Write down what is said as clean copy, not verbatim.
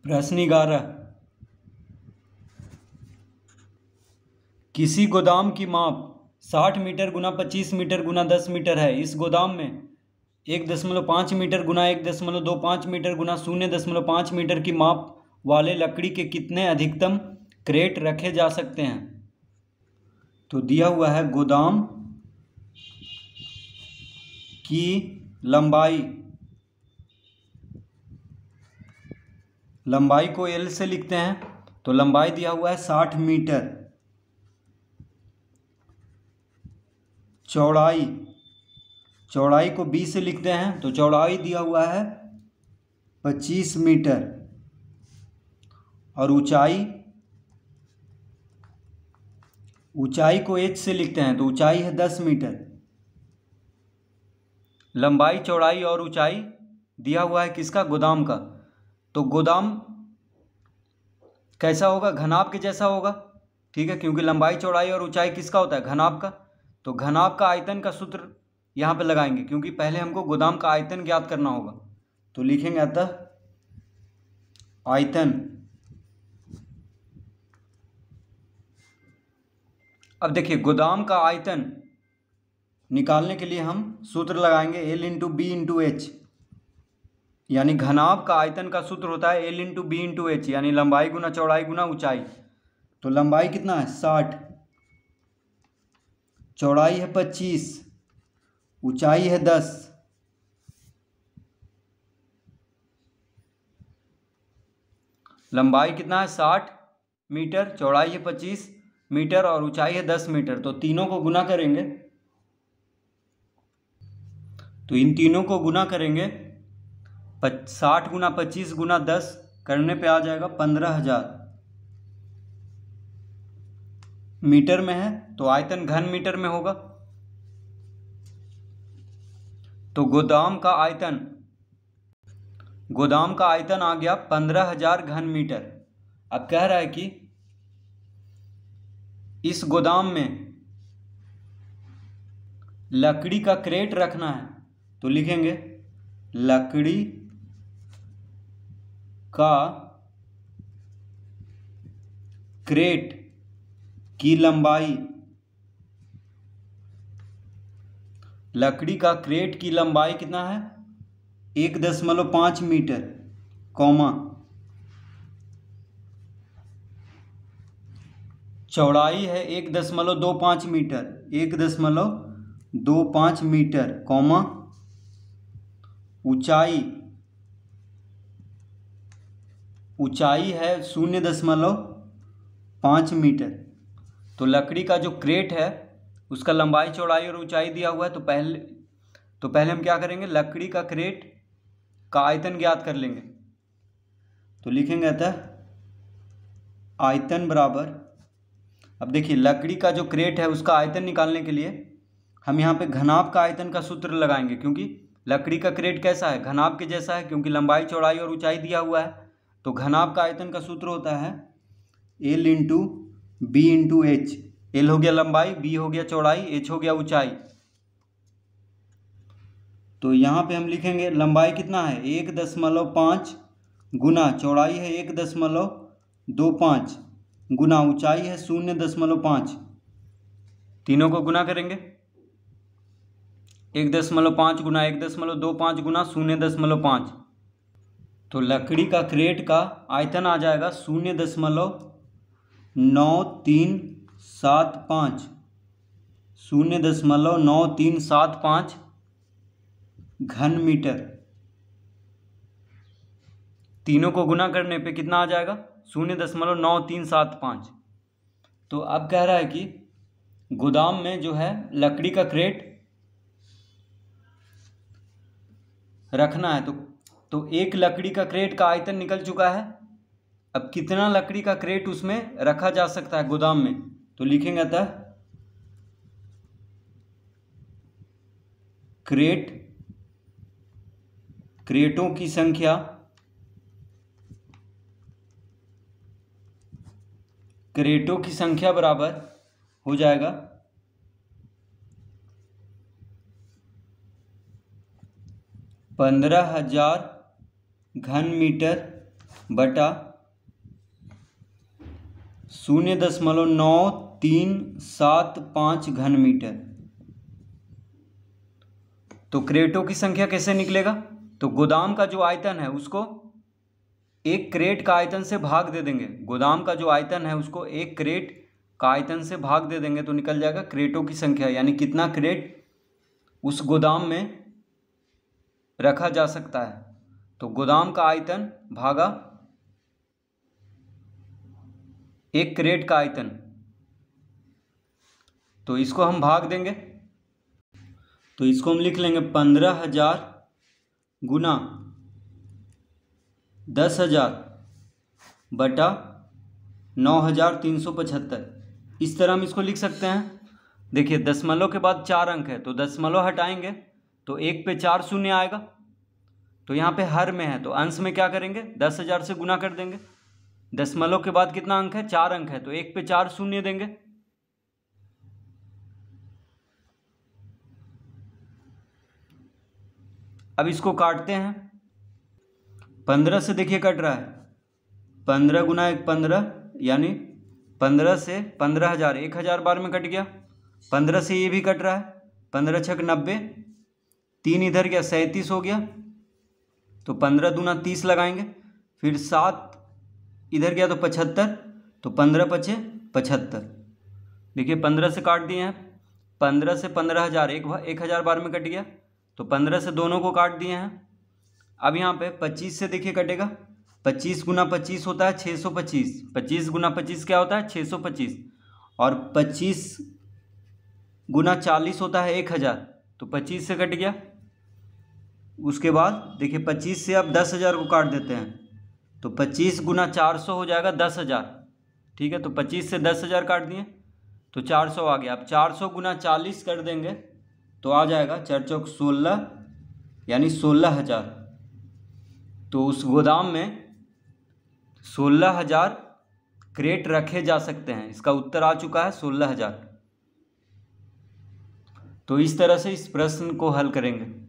प्रश्न 11। किसी गोदाम की माप 60 मीटर गुना 25 मीटर गुना 10 मीटर है। इस गोदाम में 1.5 मीटर गुना 1.25 मीटर गुना 0.5 मीटर की माप वाले लकड़ी के कितने अधिकतम क्रेट रखे जा सकते हैं। तो दिया हुआ है गोदाम की लंबाई को L से लिखते हैं। तो लंबाई दिया हुआ है 60 मीटर। चौड़ाई को B से लिखते हैं। तो चौड़ाई दिया हुआ है 25 मीटर और ऊंचाई को H से लिखते हैं। तो ऊंचाई है 10 मीटर। लंबाई, चौड़ाई और ऊंचाई दिया हुआ है किसका? गोदाम का। तो गोदाम कैसा होगा? घनाभ के जैसा होगा, ठीक है, क्योंकि लंबाई, चौड़ाई और ऊंचाई किसका होता है? घनाभ का। तो घनाभ का आयतन का सूत्र यहाँ पे लगाएंगे, क्योंकि पहले हमको गोदाम का आयतन ज्ञात करना होगा। तो लिखेंगे अतः आयतन। अब देखिए, गोदाम का आयतन निकालने के लिए हम सूत्र लगाएंगे L into B into H, यानी घनाभ का आयतन का सूत्र होता है L into B into H, यानी लंबाई गुना चौड़ाई गुना ऊंचाई। तो लंबाई कितना है? 60, चौड़ाई है 25, ऊंचाई है 10। लंबाई कितना है? 60 मीटर, चौड़ाई है 25 मीटर और ऊंचाई है 10 मीटर। तो तीनों को गुना करेंगे, तो इन तीनों को गुना करेंगे 60 गुना 25 गुना 10 करने पे आ जाएगा 15,000 मीटर में है। तो आयतन घन मीटर में होगा। तो गोदाम का आयतन आ गया 15,000 घन मीटर। अब कह रहा है कि इस गोदाम में लकड़ी का क्रेट रखना है। तो लिखेंगे लकड़ी का क्रेट की लंबाई, लकड़ी का क्रेट की लंबाई कितना है? 1.5 मीटर, कॉमा चौड़ाई है 1.25 मीटर, 1.25 मीटर, कॉमा ऊंचाई है 0.5 मीटर। तो लकड़ी का जो क्रेट है उसका लंबाई, चौड़ाई और ऊंचाई दिया हुआ है। तो पहले हम क्या करेंगे? लकड़ी का क्रेट का आयतन ज्ञात कर लेंगे। तो लिखेंगे अतः आयतन बराबर, अब देखिए लकड़ी का जो क्रेट है उसका आयतन निकालने के लिए हम यहाँ पे घनाभ का आयतन का सूत्र लगाएंगे, क्योंकि लकड़ी का क्रेट कैसा है? घनाभ के जैसा है, क्योंकि लंबाई, चौड़ाई और ऊंचाई दिया हुआ है। तो घनाभ का आयतन का सूत्र होता है L into B into H. L हो गया लंबाई, B हो गया चौड़ाई, H हो गया ऊंचाई। तो यहाँ पे हम लिखेंगे लंबाई कितना है? 1.5 गुना चौड़ाई है 1.25 गुना ऊंचाई है 0.5। तीनों को गुना करेंगे, 1.5 गुना 1.25 गुना 0.5। तो लकड़ी का क्रेट का आयतन आ जाएगा 0.9375 घन मीटर। तीनों को गुना करने पे कितना आ जाएगा? 0.9375। तो अब कह रहा है कि गोदाम में जो है लकड़ी का क्रेट रखना है। तो एक लकड़ी का क्रेट का आयतन निकल चुका है। अब कितना लकड़ी का क्रेट उसमें रखा जा सकता है गोदाम में? तो लिखेंगे अतः क्रेटों की संख्या बराबर हो जाएगा 15,000 घन मीटर बटा 0.9375 घन मीटर। तो क्रेटों की संख्या कैसे निकलेगा? तो गोदाम का जो आयतन है उसको एक क्रेट का आयतन से भाग दे देंगे। गोदाम का जो आयतन है उसको एक क्रेट का आयतन से भाग दे देंगे तो निकल जाएगा क्रेटों की संख्या, यानी कितना क्रेट उस गोदाम में रखा जा सकता है। तो गोदाम का आयतन भागा एक क्रेट का आयतन, तो इसको हम भाग देंगे। तो इसको हम लिख लेंगे 15,000 गुना 10,000 बटा 9,375। इस तरह हम इसको लिख सकते हैं। देखिए दशमलव के बाद 4 अंक है तो दशमलव हटाएंगे तो 1 पे 4 शून्य आएगा। तो यहाँ पे हर में है तो अंश में क्या करेंगे, 10,000 से गुना कर देंगे। दशमलव के बाद कितना अंक है, 4 अंक है तो 1 पे 4 शून्य देंगे। अब इसको काटते हैं। 15 से देखिए कट रहा है, 15 गुना 1 15, यानी 15 से 15,000 1,000 बार में कट गया। 15 से ये भी कट रहा है, 15 छक 90, 3 इधर गया 37 हो गया। तो 15 दूना 30 लगाएंगे, फिर 7 इधर गया तो 75, तो 15 पचे 75। देखिए 15 से काट दिए हैं, 15 से 15,000 1,000 बार में कट गया, तो 15 से दोनों को काट दिए हैं। अब यहाँ पे 25 से देखिए कटेगा, 25 गुना 25 होता है 625, 25 गुना 25 क्या होता है 625, और 25 गुना 40 होता है 1,000, तो 25 से कट गया। उसके बाद देखिए 25 से अब 10,000 को काट देते हैं, तो 25 गुना 400 हो जाएगा 10,000, ठीक है। तो 25 से 10,000 काट दिए तो 400 आ गया। अब 400 गुना 40 कर देंगे तो आ जाएगा 4 चौक 16, यानी 16,000। तो उस गोदाम में 16,000 क्रेट रखे जा सकते हैं। इसका उत्तर आ चुका है 16,000। तो इस तरह से इस प्रश्न को हल करेंगे।